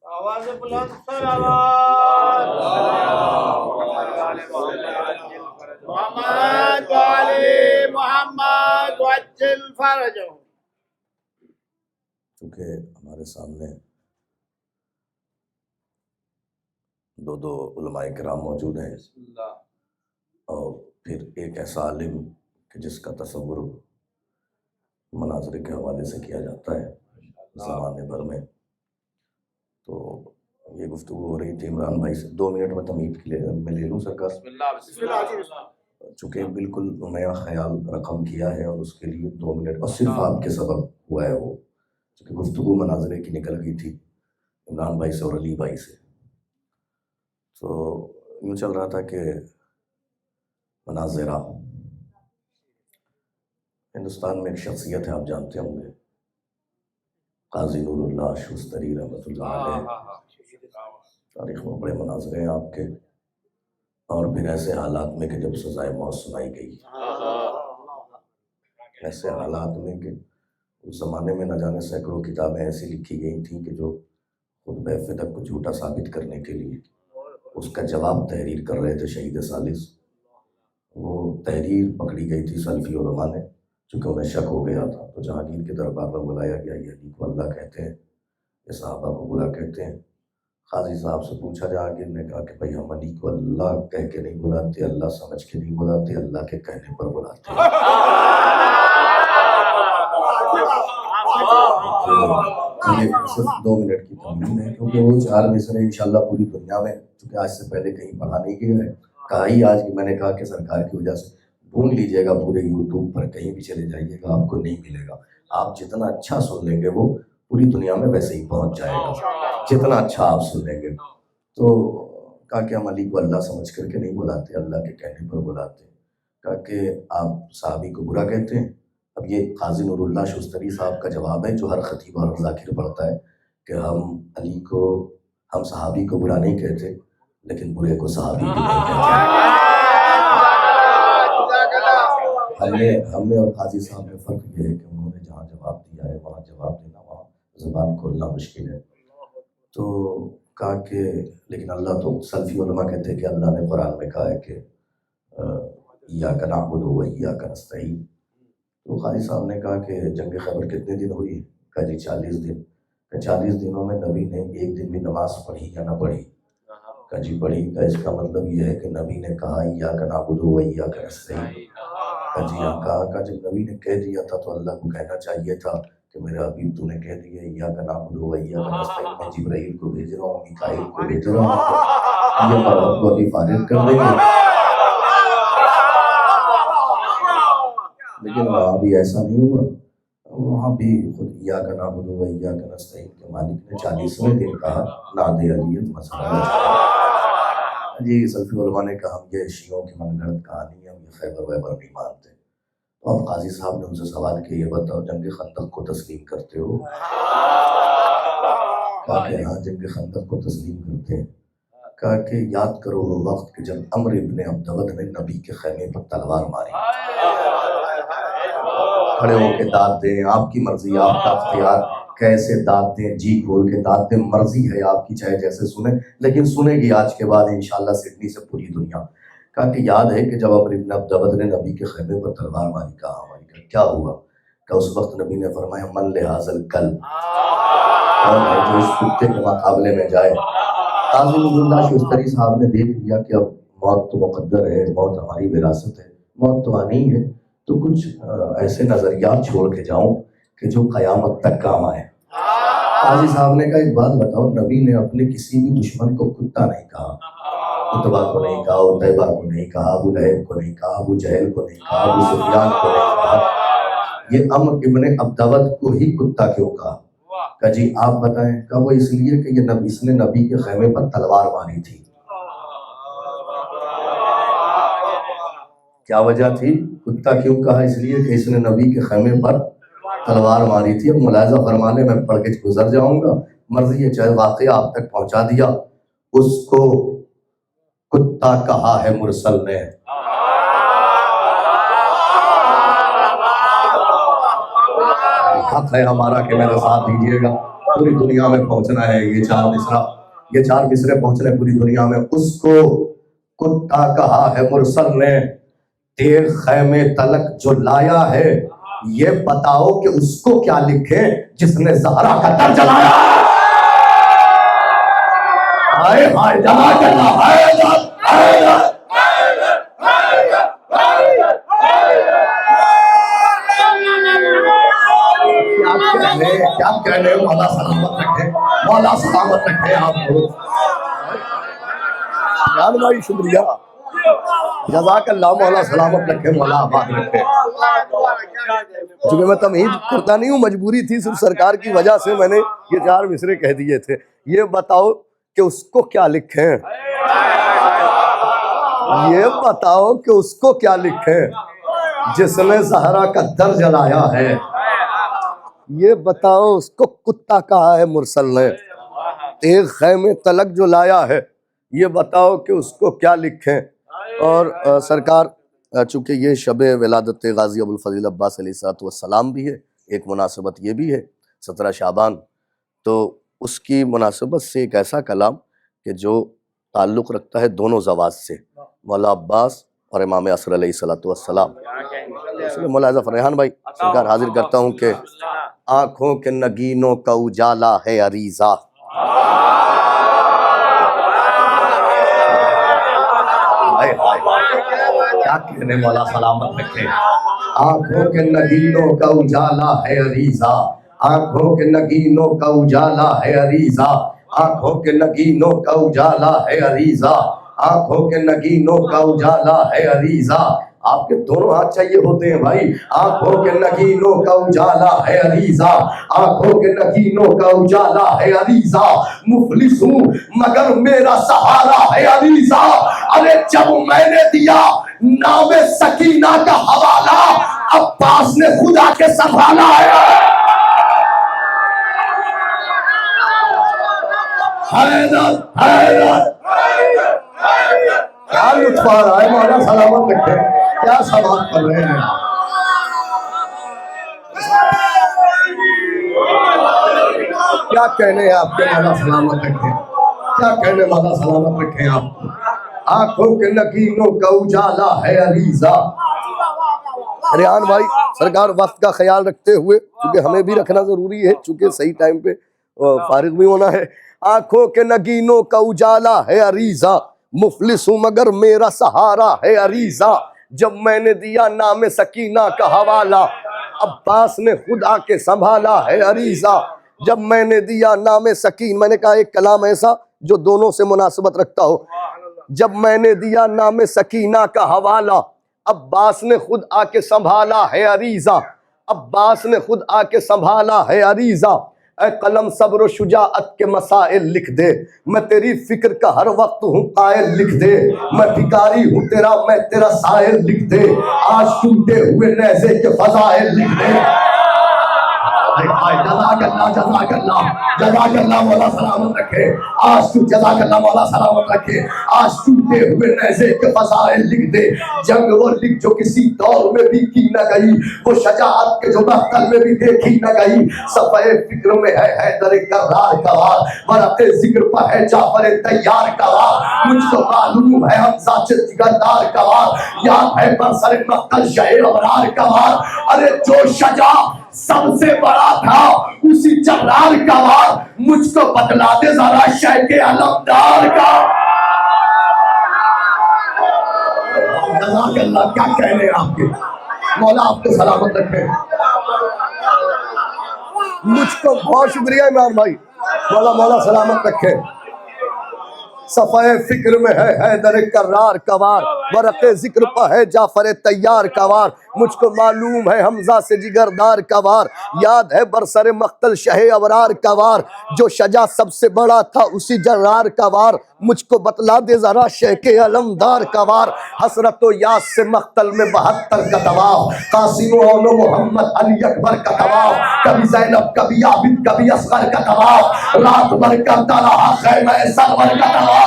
آواز بلند صلوات محمد وعلی محمد وعجل فرجهم. چونکہ ہمارے سامنے دو علماء کرام موجود ہیں اور پھر ایک ایسا عالم کہ جس کا تصور مناظر کے حوالے سے کیا جاتا ہے زمانے بھر میں، تو یہ گفتگو ہو رہی تھی عمران بھائی سے. 2 منٹ میں تمہید کے لیے میں لے لوں سرکار، چونکہ بالکل نیا خیال رقم کیا ہے اور اس کے لیے 2 منٹ اور صرف آپ کے سبب ہوا ہے وہ، چونکہ گفتگو مناظرے کی نکل گئی تھی عمران بھائی سے اور علی بھائی سے. تو یوں چل رہا تھا کہ مناظرہ ہندوستان میں ایک شخصیت ہے، آپ جانتے ہوں گے، قاضی نور اللہ شوستری رحمۃ اللہ علیہ. تاریخ میں بڑے مناظرے ہیں آپ کے، اور پھر ایسے حالات میں کہ جب سزائے موت سنائی گئی، ایسے حالات میں کہ اس زمانے میں نہ جانے سینکڑوں کتابیں ایسی لکھی گئی تھیں کہ جو خطبہ فدق کو جھوٹا ثابت کرنے کے لیے اس کا جواب تحریر کر رہے تھے شہید ثالث. وہ تحریر پکڑی گئی تھی سلفی علماء نے، چونکہ انہیں شک ہو گیا تھا، تو جہانگیر کے دربار میں بلایا گیا، یہ علی کو اللہ کہتے ہیں، یہ صحابہ کو برا کہتے ہیں. قاضی صاحب سے پوچھا، جہانگیر نے کہا کہ بھائی ہم علی کو اللہ کہہ کے نہیں بلاتے، اللہ سمجھ کے نہیں بلاتے، اللہ کے کہنے پر بلاتے ہیں. یہ صرف 2 منٹ کی تمہید ہے، کیونکہ وہ 4 مصرے انشاءاللہ پوری دنیا میں، چونکہ آج سے پہلے کہیں پڑھا نہیں گیا ہے، کہا ہی آج کی میں نے کہا کہ سرکار کی وجہ سے ڈھونڈ لیجئے گا پورے یوٹیوب پر، کہیں بھی چلے جائیے گا آپ کو نہیں ملے گا. آپ جتنا اچھا سن لیں گے وہ پوری دنیا میں ویسے ہی پہنچ جائے گا جتنا اچھا آپ سن لیں گے. تو کہا کہ ہم علی کو اللہ سمجھ کر کے نہیں بلاتے، اللہ کے کہنے پر بلاتے. کہا کہ آپ صحابی کو برا کہتے ہیں. اب یہ قاضی نور اللہ شوستری صاحب کا جواب ہے جو ہر خطیب اور ذاکر پڑھتا ہے کہ ہم علی کو، ہم صحابی کو برا نہیں کہتے لیکن برے کو صحابی بھی نہیں کہتے. ہم نے اور قاضی صاحب میں فرق یہ ہے کہ انہوں نے جہاں جواب دیا ہے وہاں جواب دینا، وہاں زبان کھولنا مشکل ہے. تو کہا کہ لیکن اللہ تو سلفی علماء کہتے ہیں کہ اللہ نے قرآن میں کہا ہے کہ ایاک نعبد و ایاک نستعین. تو قاضی صاحب نے کہا کہ جنگ خیبر کتنے دن ہوئی؟ کہا جی 40 دن. کہ 40 دنوں میں نبی نے ایک دن بھی نماز پڑھی یا نہ پڑھی؟ کہا جی پڑھی. کہ اس کا مطلب یہ ہے کہ نبی نے کہا ایاک نعبد و ایاک نستعین. کہا جی ہاں. کہا جب نبی نے کہہ دیا تھا تو اللہ کو کہنا چاہیے تھا کہ میرے حبیب تو نے کہہ دیا ایاک نعبد و ایاک نستعین، میں جبرائیل کو بھیج رہا ہوں، میکائیل کو بھیج رہا ہوں، یہ مرحب کو ابھی فارغ کر دیں گے. لیکن وہاں بھی ایسا نہیں ہوا، وہاں بھی خود ایاک نعبد و ایاک نستعین کے مالک نے 40ویں دن کہا ناد علیت مسئلہ. جی سلفی علماء نے کہا ہم یہ شیعوں کی من گھڑت کہانی ہے، ہم یہ خیبر ویبر نہیں مانتے. تو اب قاضی صاحب نے ان سے سوال کیا، یہ بتاؤ جنگ خندق کو تسلیم کرتے ہو؟ کہا کہ ہاں جنگ خندق کو تسلیم کرتے ہیں. کہا کہ یاد کرو وہ وقت کہ جب عمرو ابن عبدود نے نبی کے خیمے پر تلوار ماری. کھڑے ہو کے داد دیں، آپ کی مرضی، آپ کا اختیار، کیسے داد دیں، جی کھول کے داد دیں، مرضی ہے آپ کی، چاہے جیسے سنیں، لیکن سنے گی آج کے بعد انشاءاللہ سڈنی سے پوری دنیا. کہا کہ یاد ہے کہ جب عمرو ابن عبدود نے نبی کے خیمے پر تلوار ماری. کہا ہماری کیا ہوا؟ کہ اس وقت نبی نے فرمایا من لہذا الکلب، کون ہے جو اس کتے کے مقابلے میں جائے. قاضی نور اللہ شوستری صاحب نے دیکھ لیا کہ اب موت تو مقدر ہے، موت ہماری وراثت ہے، موت تو آنی ہے، تو کچھ ایسے نظریات چھوڑ کے جاؤں کہ جو قیامت تک کام آئے. قاضی صاحب نے کہا ایک بات بتاؤ، نبی نے اپنے کسی بھی دشمن کو کتا نہیں کہا، عتبہ کو نہیں کہا، عتیبہ کو نہیں کہا، ابو لہب کو نہیں کہا، ابو جہل کو نہیں کہا، ابو سفیان کو نہیں کہا، یہ عمرو ابن عبدود کو ہی کتا کیوں کہا؟ کہا جی آپ بتائیں. کہا وہ اس لیے کہ یہ نبی، اس نے نبی کے خیمے پر تلوار ماری تھی. کیا وجہ تھی؟ کتا کیوں کہا؟ اس لیے کہ اس نے نبی کے خیمے پر تلوار ماری تھی. اب ملاحظہ فرمانے میں پڑھ کے گزر جاؤں گا، مرضی ہے چاہے واقعہ آپ تک پہنچا دیا. اس کو کتا کہا ہے مرسل نے، حق ہے ہمارا کہ میرا ساتھ دیجیے گا. پوری دنیا میں پہنچنا ہے یہ چار مصرے پہنچنے پوری دنیا میں. اس کو کتا کہا ہے مرسل نے تیغ خیمے تلک جو لایا ہے, یہ بتاؤ کہ اس کو کیا لکھے جس نے زہرا کا در جلایا. ہائے ہائے جزاک اللہ, کیا کہنے. مولا سلامت رکھے, مولا سلامت رکھے آپ کو. جان بھائی شکریہ, جزاک اللہ, مولا سلامت رکھے, مولا آباد رکھے. چونکہ میں تمہید کرتا نہیں ہوں, مجبوری تھی, صرف سرکار کی وجہ سے میں نے یہ 4 مصرے کہہ دیے تھے. یہ بتاؤ کہ اس کو کیا لکھیں, یہ بتاؤ کہ اس کو کیا لکھیں جس نے زہرا کا در جلایا ہے. یہ بتاؤ اس کو کتا کہا ہے مرسل نے تیغ خیمے تلک جو لایا ہے, یہ بتاؤ کہ اس کو کیا لکھیں. اور سرکار چونکہ یہ شب ولادت غازی ابوالفضل عباس علیہ السلام بھی ہے, ایک مناسبت یہ بھی ہے 17 شعبان, تو اس کی مناسبت سے ایک ایسا کلام کہ جو تعلق رکھتا ہے دونوں زواج سے, مولا عباس اور امام عصر علیہ السلام. اس لیے مولا ظفر ریحان بھائی سرکار حاضر کرتا ہوں کہ آنکھوں کے نگینوں کا اجالا ہے عریضہ, کیا کہنے, مولا سلامت رکھے. آنکھوں کے نگینوں کا اجالا ہے عریضہ, آنکھوں کے نگینوں کا اجالا ہے عریضہ, آنکھوں کے نگینوں کا اجالا ہے عریضہ, آنکھوں کے نگینوں کا اجالا ہے عریضہ. آپ کے دونوں ہاتھ چاہیے ہوتے ہیں بھائی. آنکھوں کے نگینوں کا اجالا ہے عریضہ, آنکھوں کے نگینوں کا اجالا ہے عریضہ, مفلس ہوں مگر میرا سہارا ہے عریضہ. ارے جب میں نے دیا نام سکینہ کا حوالہ, عباس نے خدا کے سنبھالا ہے. حیدر حیدر کیا لطف آ رہا ہے, مولا سلامت رکھے, کیا سوال کر رہے ہیں. کیا کہنے ہیں آپ کے, مولا سلامت رکھے, کیا کہنے, مولا سلامت رکھے آپ کو. آنکھوں کے نگینوں کا اجالا ہے عریضہ. ریحان بھائی سرکار وقت کا خیال رکھتے ہوئے, کیونکہ ہمیں بھی رکھنا ضروری ہے, چونکہ صحیح ٹائم پہ فارغ بھی ہونا ہے. آنکھوں کے نگینوں کا اجالا ہے عریضہ, مفلس ہوں مگر میرا سہارا ہے عریضہ. جب میں نے دیا نام سکینہ کا حوالہ, عباس نے خود آ کے سنبھالا ہے عریضہ. جب میں نے دیا نام سکین, میں نے کہا ایک کلام ایسا جو دونوں سے مناسبت رکھتا ہو. جب میں نے دیا نام سکینہ کا حوالہ, عباس نے خود آ کے سنبھالا ہے عریضہ, عباس نے خود آ کے سنبھالا ہے عریضہ. اے قلم صبر و شجاعت کے مسائل لکھ دے, میں تیری فکر کا ہر وقت ہوں قائل لکھ دے. میں بھکاری ہوں تیرا, میں تیرا سائل لکھ دے. آج ٹوٹے ہوئے نیزے کے فضائل لکھ دے. جزاک اللہ, جزاک اللہ, جزاک اللہ, مولا سلامت رکھے. آج تو جزاک اللہ, مولا سلامت رکھے. آج ٹوٹے ہوئے نیزے کے فضائل لکھ دے. جنگ وہ لکھ جو کسی دور میں بھی کی نہ گئی, وہ شجاعت کے جو مقتل میں بھی دیکھی نہ گئی. صفحہ فکر میں ہے حیدر کرار کا وار, ورق ذکر پر ہے جعفر تیار کا وار. مجھ کو معلوم ہے حمزہ جگردار کا وار, یاد ہے برسر مقتل شہر ابرار کا وار. ارے جو شجاع سب سے بڑا تھا اسی جرار کا وار, مجھ کو بتلا دے ذرا شیخ علمدار کا. جزاک اللہ, کیا کہنے آپ کے, مولا آپ کو سلامت رکھے. مجھ کو بہت شکریہ عمران بھائی, مولا سلامت رکھے. صفحہ فکر میں ہے حیدر کرار کا وار, ورق ذکر پر ہے جعفر تیار کا وار. مجھ کو معلوم ہے حمزہ سے جگردار کا وار, یاد ہے برسر مقتل شہ ابرار کا وار. جو شجاع سب سے بڑا تھا اسی جرار کا وار, مجھ کو بتلا دے ذرا شیخ علمدار کا وار. حسرت و یاس سے مقتل میں 72 کا طواف, قاسم و محمد علی اکبر کا طواف. کبھی زینب, کبھی عابد, کبھی اصغر کا طواف. رات بھر کرتا رہا خیمہ سرور کا طواف,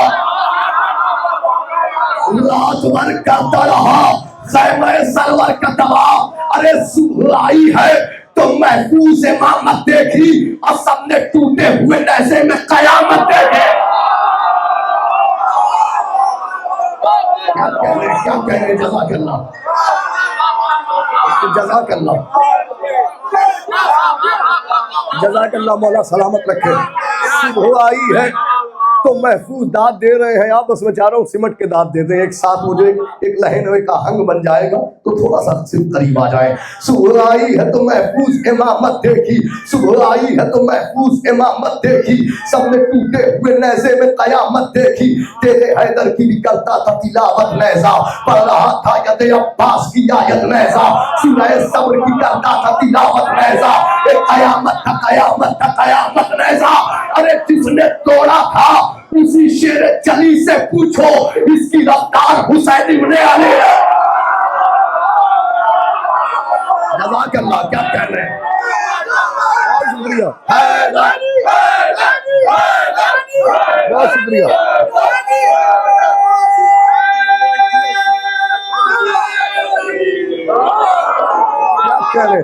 رات بھر کرتا رہا خیمہ سرور کا طواف. ارے صبح آئی ہے تو محفوظ امامت دیکھی اور سب نے ٹوٹے ہوئے نیزے میں قیامت دیکھی. کیا کہہ رہے جزاک اللہ جزاک اللہ جزاک اللہ. مولا سلامت رکھے. صبح آئی ہے تو محفوظ داد دے رہے ہیں آپ، بس میں چاہ رہا ہوں سمٹ کے داد دے دیں ایک ساتھ، مجھے ایک لہن کا ہنگ بن جائے گا تو تھوڑا سا قریب آ جائے. صبح آئی ہے تو محفوظ امامت دیکھی، صبح آئی ہے تو محفوظ امامت دیکھی، سب نے ٹوٹے ہوئے نیزے میں قیامت دیکھی. تیرے حیدر کی بھی کرتا تھا تلاوت نیزہ، پڑھ رہا تھا ید عباس کی آیت نیزہ، سورہ صبر کی کرتا تھا تلاوت نیزہ. ایک قیامت تھا قیامت تھا قیامت نیزہ. ارے جس نے توڑا تھا اسی شیر چلی سے پوچھو، اس کی رفتار حسین ابن علی ہے. جزاک اللہ. کیا کہہ رہے ہیں؟ بہت شکریہ بہت شکریہ. کیا کہہ رہے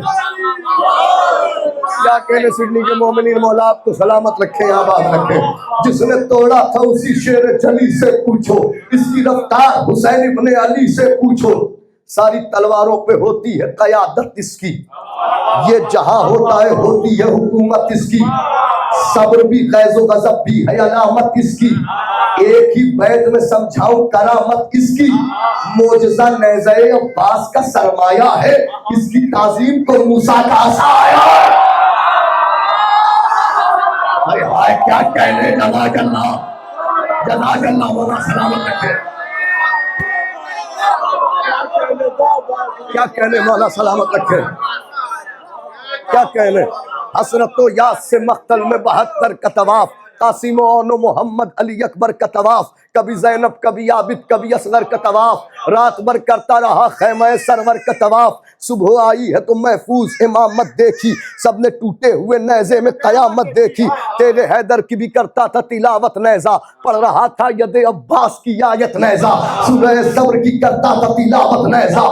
کیا کہنے سڈنی کے مومنین. مولا آپ کو سلامت رکھے آباد رکھے. جس نے توڑا تھا اسی شیر چلی سے پوچھو، اس کی رفتار حسین ابن علی سے پوچھو. ساری تلواروں پہ ہوتی ہے قیادت اس کی، یہ جہاں ہوتا ہے ہوتی ہے حکومت اس کی. صبر بھی غیظ و غضب بھی ہے علامت اس کی. ایک ہی بیت میں سمجھاؤں کرامت اس کی. معجزہ نیزہ عباس کا سرمایہ ہے، اس کی تعظیم کو موسیٰ کا عصا آیا. کیا کہنے. جزاک اللہ جزاک اللہ. مولا سلامت رکھے. کیا کہنے مولا سلامت رکھے. کیا کہنے. حسرت و یاس سے مقتل میں 72 کا طواف، قاسم و محمد علی اکبر کا طواف، کبھی زینب کبھی عابد کبھی اصغر کا طواف، رات بھر کرتا رہا خیمہ سرور کا طواف. صبح آئی ہے تو محفوظ امامت دیکھی، سب نے ٹوٹے ہوئے نیزے میں قیامت دیکھی. تیرے حیدر کی بھی کرتا تھا تلاوت نیزہ، پڑھ رہا تھا ید عباس کی آیت نیزہ، سورہ صبر کی کرتا تھا تلاوت نیزہ.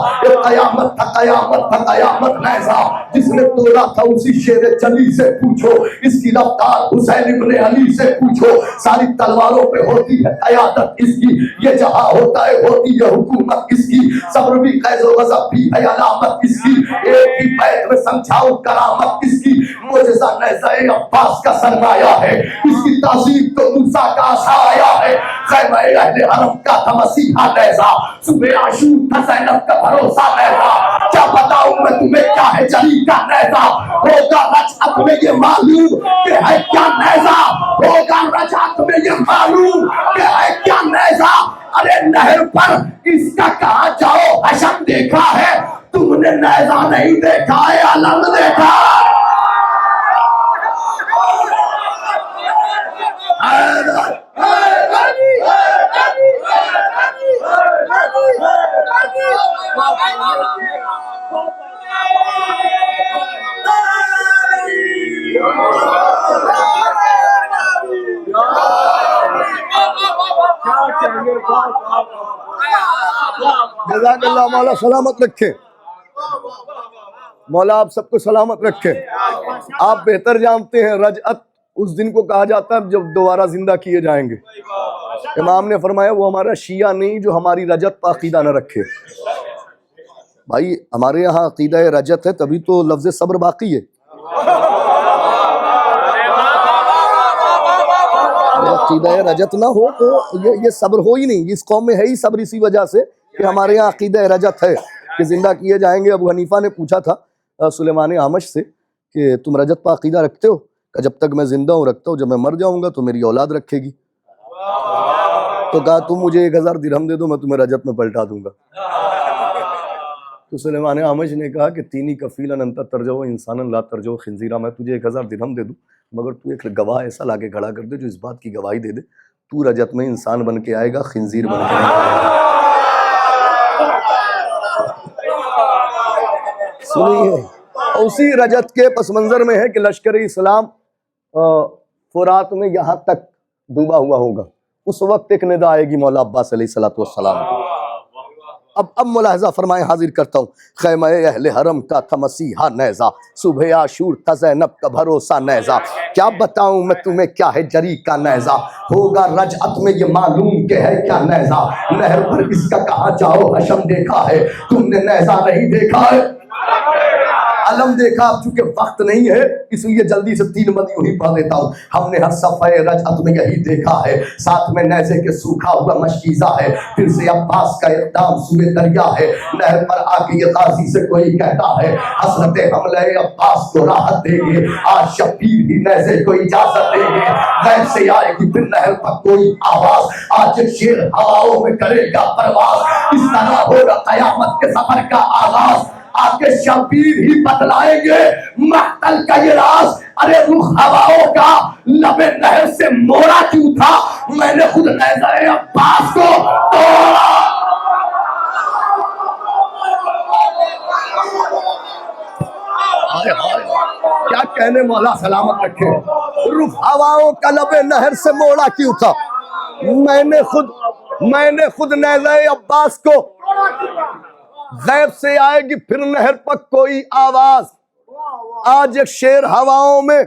قیامت تھا قیامت تھا قیامت نیزہ. جس نے توڑا تھا اسی شیر چلی سے پوچھو، اس کی رفتار حسین ابن علی سے پوچھو. ساری تلواروں پہ ہوتی ہے قیادت اس کی، یہ جہاں ہوتا ہے ہوتی ہے حکومت اس کی. صبر بھی غیظ و غضب بھی ہے علامت اس کی. ایک ہی بیت میں سمجھاؤ کرامت اس کی. معجزہ نیزہ عباس کا سرمایہ ہے، اس کی تعظیم کو موسیٰ کا عصا آیا ہے. خیمہ اہل حرم کا تھا مسیحا نیزہ، صبح عاشور تھا زینب کا بھروسہ نیزہ. کیا بتاؤں میں تمہیں کیا ہے جلی کا نیزہ. ہوگا رجعت میں یہ معلوم کہ ہے کیا نیزہ، ہوگا رجعت میں یہ معلوم کہ ہے کیا نیزہ. ارے نہر پر اس کا کہاں جاؤ حشم دیکھا ہے، تم نے نیزہ نہیں دیکھا ہے علم دیکھا. جزاک اللہ. مولا سلامت رکھے. مولا آپ سب کو سلامت رکھے. آپ بہتر جانتے ہیں رجعت اس دن کو کہا جاتا ہے جب دوبارہ زندہ کیے جائیں گے. امام نے فرمایا وہ ہمارا شیعہ نہیں جو ہماری رجعت پر عقیدہ نہ رکھے. بھائی ہمارے یہاں عقیدہ رجعت ہے تبھی تو لفظ صبر باقی ہے. عقیدہ رجعت نہ ہو تو یہ صبر ہو ہی نہیں. اس قوم میں ہے ہی صبر اسی وجہ سے کہ ہمارے یہاں عقیدہ رجعت ہے کہ زندہ کیے جائیں گے. ابو حنیفہ نے پوچھا تھا سلیمان اعمش سے کہ تم رجعت پر عقیدہ رکھتے ہو؟ کہ جب تک میں زندہ ہوں رکھتا ہوں، جب میں مر جاؤں گا تو میری اولاد رکھے گی. تو کہا تم مجھے 1000 درہم دے دو میں تمہیں رجعت میں پلٹا دوں گا. تو سلیمان اعمش نے کہا کہ تینی کفیلا انت ترجو انسانا لا ترجو خنزیرا. میں تجھے 1000 درہم دے دوں مگر تو ایک گواہ ایسا لا کے کھڑا کر دے جو اس بات کی گواہی دے دے تو رجعت میں انسان بن کے آئے گا، خنزیر بن کے نہیں آئے گا. سنیے اسی رجعت کے پس منظر میں ہے کہ لشکر اسلام فرات میں یہاں تک ڈوبا ہوا ہوگا. اس وقت ایک ندا آئے گی مولا عباس علیہ السلام. اب ملاحظہ فرمائیں، حاضر کرتا ہوں خیمہ اہل حرم کا تھا مسیحا نیزہ، صبح عاشور تھا زینب کا بھروسہ نیزہ، کیا بتاؤں میں تمہیں کیا ہے جری کا نیزہ، ہوگا رجعت میں یہ معلوم کہ ہے کیا نیزہ، نہر پر اس کا کہاں جاؤ حشم دیکھا ہے، تم نے نیزہ نہیں دیکھا ہے، علم دیکھا۔ اب چونکہ وقت نہیں ہے اس لیے جلدی سے 3 بند یوں ہی پڑھ دیتا ہوں۔ ہم نے ہر صفحہ رجعت میں یہی دیکھا ہے، ساتھ میں نیزے کے سوکھا ہوا مشکیزہ ہے، پھر سے عباس کا اقدام سوئے دریا ہے، نہر پر آ کے یہ غازی سے کوئی کہتا ہے حسرت حملہ عباس کو راحت دے گے، آج شبیر ہی نیزے کو اجازت دے گے، غیب سے آئے گی پھر نہر پر کوئی آواز، آج شیر ہواؤں میں کرے گا پرواز، اس طرح ہوگا قیامت کے سفر کا آغاز، آگے شبیر ہی بتلائیں گے مقتل کا یہ راز، ارے رخ ہواؤں کا لب نہر سے موڑا کیوں تھا، میں نے خود نیزہ عباس کو توڑا۔ کیا کہنے، مولا سلامت رکھے، رخ ہواؤں کا لب نہر سے موڑا کیوں تھا، میں نے خود نیزہ عباس کو، غیب سے آئے گی پھر نہر پر کوئی آواز، آج ایک شیر ہواؤں میں،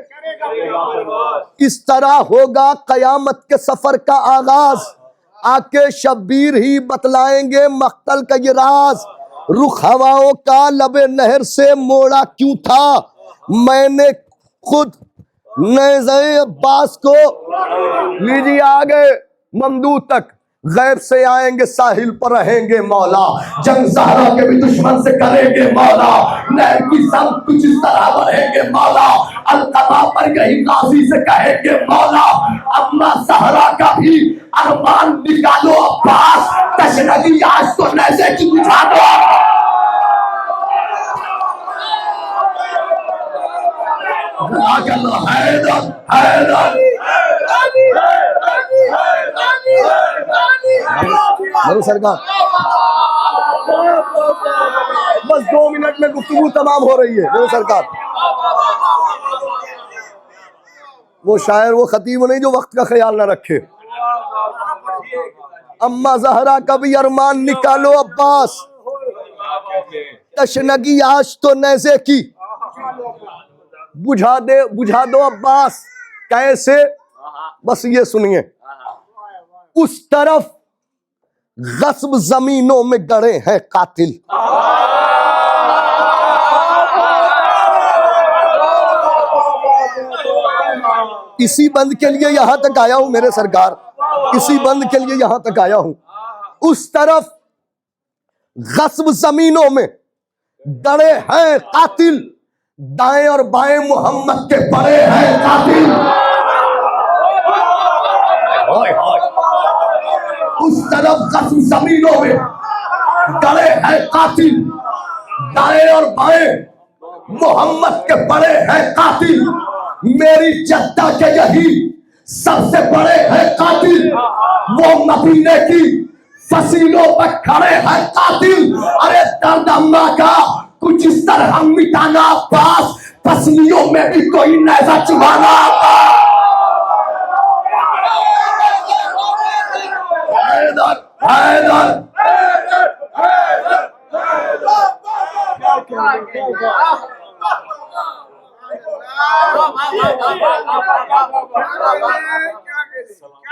اس طرح ہوگا قیامت کے سفر کا آغاز، آکے شبیر ہی بتلائیں گے مقتل کا یہ راز، رخ ہواؤں کا لب نہر سے موڑا کیوں تھا، میں نے خود نیزہ عباس کو، لیجیے آگے ممدود تک، غیب سے آئیں گے ساحل پر رہیں گے مولا، جنگ زہرا کے بھی دشمن سے کریں گے مولا، نہر کی سمت کچھ اس طرح بڑھیں گے مولا، القضا پر یہی غازی سے کہیں گے مولا، اما زہرا کا بھی ارمان نکالو عباس، تشنگی آج تو نیزے کی بجھا دو۔ حیدر حیدر میرے سرکار، بس 2 منٹ میں گفتگو تمام ہو رہی ہے میرے سرکار، وہ شاعر وہ خطیب نہیں جو وقت کا خیال نہ رکھے، اما زہرا کا بھی ارمان نکالو عباس، تشنگی آج تو نیزے کی بجھا دو عباس، کیسے، بس یہ سنیے، اس طرف غصب زمینوں میں گڑے ہیں قاتل، اسی بند کے لیے یہاں تک آیا ہوں میرے سرکار، اسی بند کے لیے یہاں تک آیا ہوں، اس طرف غصب زمینوں میں گڑے ہیں قاتل، دائیں اور بائیں محمد کے پڑے ہیں قاتل، اس طرف غصب زمینوں میں گڑے ہیں قاتل، دائیں اور بائیں محمد کے پڑے ہیں قاتل، میری جدہ کے یہی سب سے بڑے ہیں قاتل، وہ مدینے کی فصیلوں پر کھڑے ہیں قاتل، ارے درد اماں کا کچھ اس طرح مٹانا عباس، پسلیوں میں بھی کوئی نیزہ چبھانا عباس، حیدر حیدر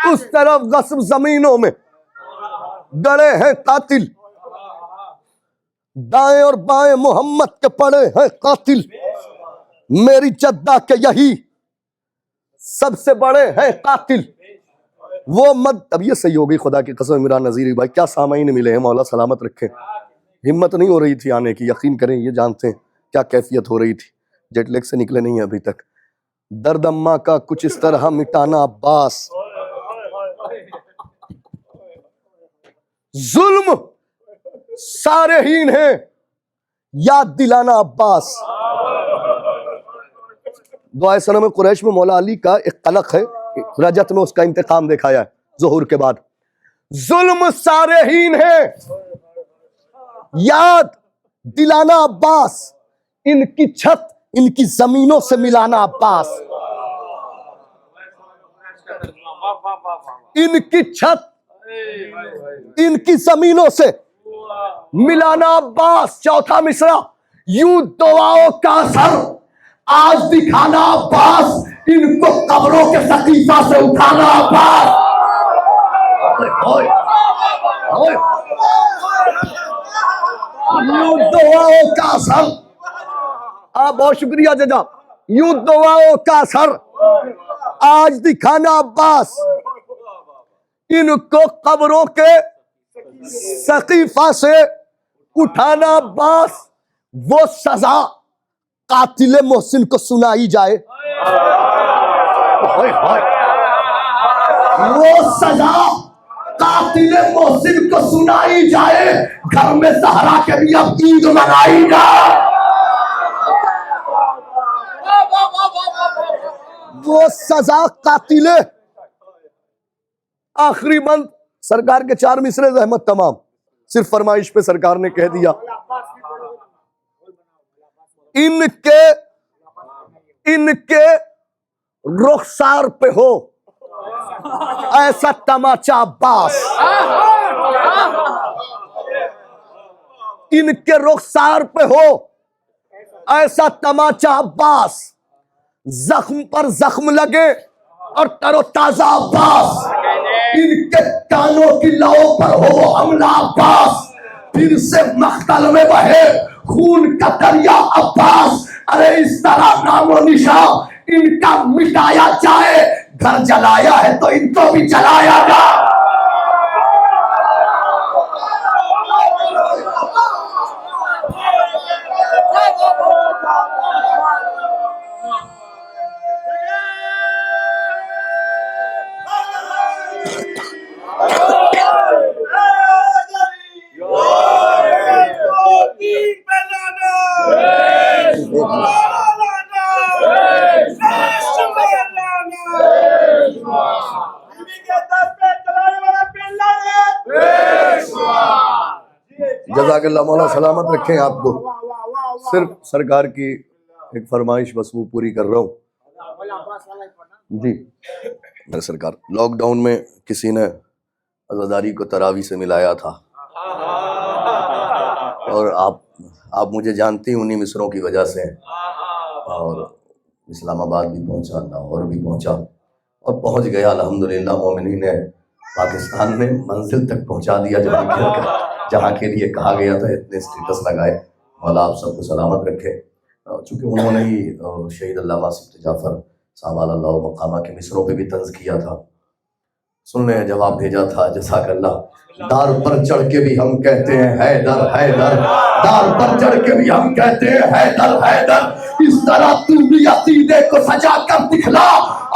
اس طرف غصب زمینوں میں گڑے ہیں قاتل، دائیں اور بائیں محمد کے پڑے ہیں قاتل، میری جدہ کے یہی سب سے بڑے ہیں قاتل، وہ اب یہ صحیح ہو گئی خدا کی قسم عمران نذیری بھائی، کیا سامعین ملے ہیں، مولا سلامت رکھے، ہمت نہیں ہو رہی تھی آنے کی، یقین کریں یہ جانتے ہیں کیا کیفیت ہو رہی تھی، جیٹ لیگ سے نکلے نہیں ہیں ابھی تک، درد اماں کا کچھ اس طرح مٹانا عباس، ظلم صارحین ہیں یاد دلانا عباس، دعائے صنم قریش میں مولا علی کا ایک قلق ہے، رجت میں اس کا انتقام دکھایا ہے ظہور کے بعد، ظلم صارحین ہیں یاد دلانا عباس، ان کی چھت ان کی زمینوں سے ملانا عباس، ان کی چھت ان کی زمینوں سے ملانا عباس، چوتھا مصرع، یوں دعاؤں کا اثر آج دکھانا عباس، ان کو قبروں کے سقیفہ سے اٹھانا عباس۔ یوں دعاؤں کا اثر، آپ بہت شکریہ ججا، یوں دعاؤں کا اثر آج دکھانا عباس، ان کو قبروں کے سقیفہ سے اٹھانا عباس۔ وہ سزا قاتل محسن کو سنائی جائے، وہ سزا قاتل محسن کو سنائی جائے، گھر میں زہرا کے بھی اب عید منائی جائے۔ وہ سزا قاتل، آخری بند سرکار کے 4 مصرے زحمت تمام، صرف فرمائش پہ سرکار نے کہہ دیا ان کے رخسار پہ ہو ایسا تماچا عباس، ان کے رخسار پہ ہو ایسا تماچا عباس، زخم پر زخم لگے اور تر و تازہ عباس، ان کے کانوں کی لو پر ہو حملہ عباس، پھر سے مقتل میں بہے خون کا دریا عباس۔ ارے اس طرح نام و نشان ان کا مٹایا جائے، گھر جلایا ہے تو ان کو بھی جلایا جائے۔ جزاک اللہ، مولا سلامت رکھیں آپ کو۔ صرف سرکار کی ایک فرمائش بس وہ پوری کر رہا ہوں جی۔ میرے سرکار لاک ڈاؤن میں کسی نے عزاداری کو تراویح سے ملایا تھا، اور آپ مجھے جانتی ہیں انہی مصروں کی وجہ سے، اور اسلام آباد بھی پہنچا، لاہور بھی پہنچا، اور پہنچ گیا الحمدللہ۔ مومنین نے پاکستان میں منزل تک پہنچا دیا جہاں کے لیے کہا گیا تھا۔ اتنے سٹیٹس لگائے، مولا آپ سب کو سلامت رکھے۔ چونکہ انہوں نے ہی شہید علامہ صفت جعفر صاحب اللہ مقامہ کے مصروں پہ بھی طنز کیا تھا، سننے جواب بھیجا تھا، جزاک اللہ۔ دار پر چڑھ کے بھی ہم کہتے ہیں حیدر حیدر، دار پر چڑھ کے بھی ہم کہتے ہیں حیدر حیدر، اس طرح تو بھی عقیدے کو سجا کر دکھلا،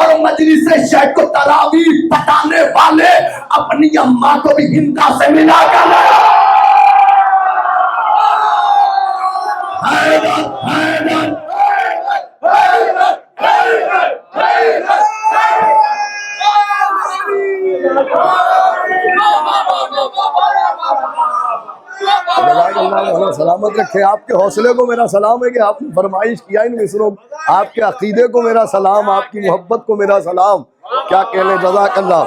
اور مجلس شیخ کو تراویح بتانے والے اپنی اماں کو بھی ہندا سے ملا کر لیا۔ حیدر حیدر سلامت رکھے۔ آپ کے حوصلے کو میرا سلام ہے کہ آپ نے فرمائش کیا ان مصروں، آپ کے عقیدے کو میرا سلام، آپ کی محبت کو میرا سلام، کیا کہنے، جزاک اللہ۔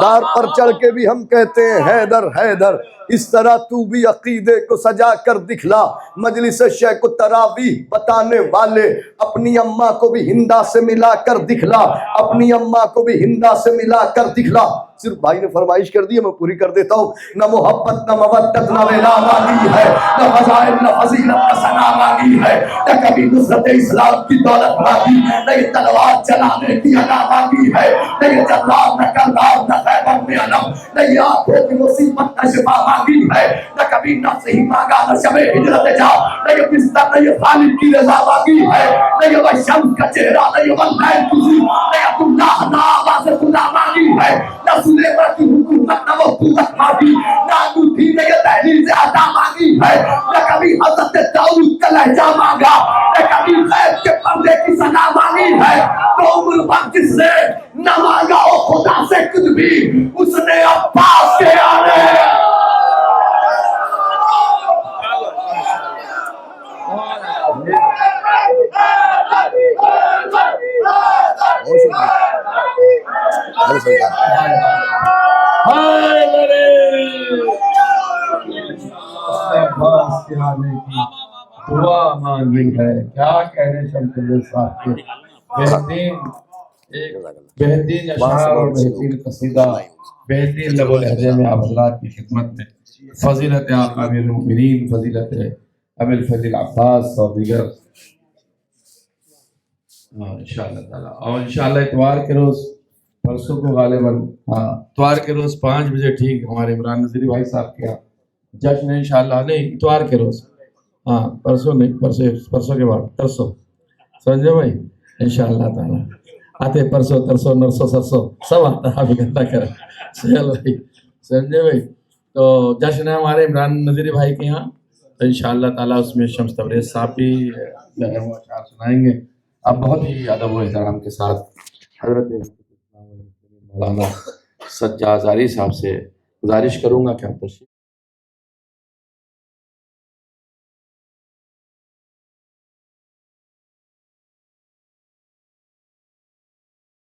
دار پر چڑھ کے بھی ہم کہتے ہیں حیدر حیدر، اس طرح تو بھی عقیدے کو سجا کر دکھلا، مجلس شیخ کو تراویح بتانے والے اپنی اماں کو بھی ہندا سے ملا کر دکھلا، اپنی اماں کو بھی ہندا سے ملا کر دکھلا۔ صرف بھائی نے فرمائش کر دی ہے، میں پوری کر دیتا ہوں۔ نہ محبت نہ مودت نہ ولا مانگی ہے، نہ فضائل نہ فضیلت کا ثنا مانگی ہے، نہ کبھی نصرت اسلام کی دولت مانگی، نہ یہ تلوار چلانے کی ادا مانگی ہے، نہ یہ جلال نہ کردار نہ خیبر میں علم، نہ یہ آنکھوں کی مصیبت نہ شفا مانگی ہے، نہ کبھی نفس ہی مانگا نہ شب ہجرت جا، نہ یہ بستر نہ یہ خالق کی رضا مانگی ہے، نہ یہ شمس کا چہرہ نہ یہ واللیل کسی، نہ یہ اللہ نہ آواز خدا مانگی ہے، نہ سلیمان کی حکومت نہ وہ قوت مانگی، نہ انگوٹھی نہ یہ تحلیل سے عطا مانگی ہے، نہ کبھی حضرت داؤد کا لہجہ مانگا، نہ کبھی غیب کے پردے کی صدا مانگی ہے، تو عمر بھر جس نے نہ مانگا او خدا سے کچھ بھی، اس نے عباس کے آنے آنے کی دعا مانگی ہے. کیا کہنے شمس الدین صاحب کے بہترین ایک بہترین اشعار اور بہترین قصیدہ بہترین لب و لہجے میں آپ حضرات کی خدمت میں فضیلت آقا امیر المؤمنین فضیلت ابی الفضل عباس اور دیگر انشاءاللہ تعالیٰ. اور انشاءاللہ اتوار کے روز پرسوں کو غالباً اتوار کے روز 5 بجے ٹھیک ہمارے عمران نظری بھائی صاحب کے یہاں جشن ہے انشاءاللہ. نہیں اتوار کے روز پرسوں نہیں پرسوں کے بعد ترسوں سمجھے بھائی انشاءاللہ تعالیٰ آتے پرسوں ترسوں نرسوں سرسوں سب آتا ہے. آپ اکٹھا کریں سہیل بھائی سمجھے بھائی. تو جشن ہے ہمارے عمران نظری بھائی کے یہاں تو انشاءاللہ تعالیٰ اس میں شمس تبریز صاحب بھی جو ہے وہ اشعار سنائیں گے. آپ بہت ہی ادب و احترام کے ساتھ حضرت مولانا سجاد زاری صاحب سے گزارش کروں گا کہ آپ تشریف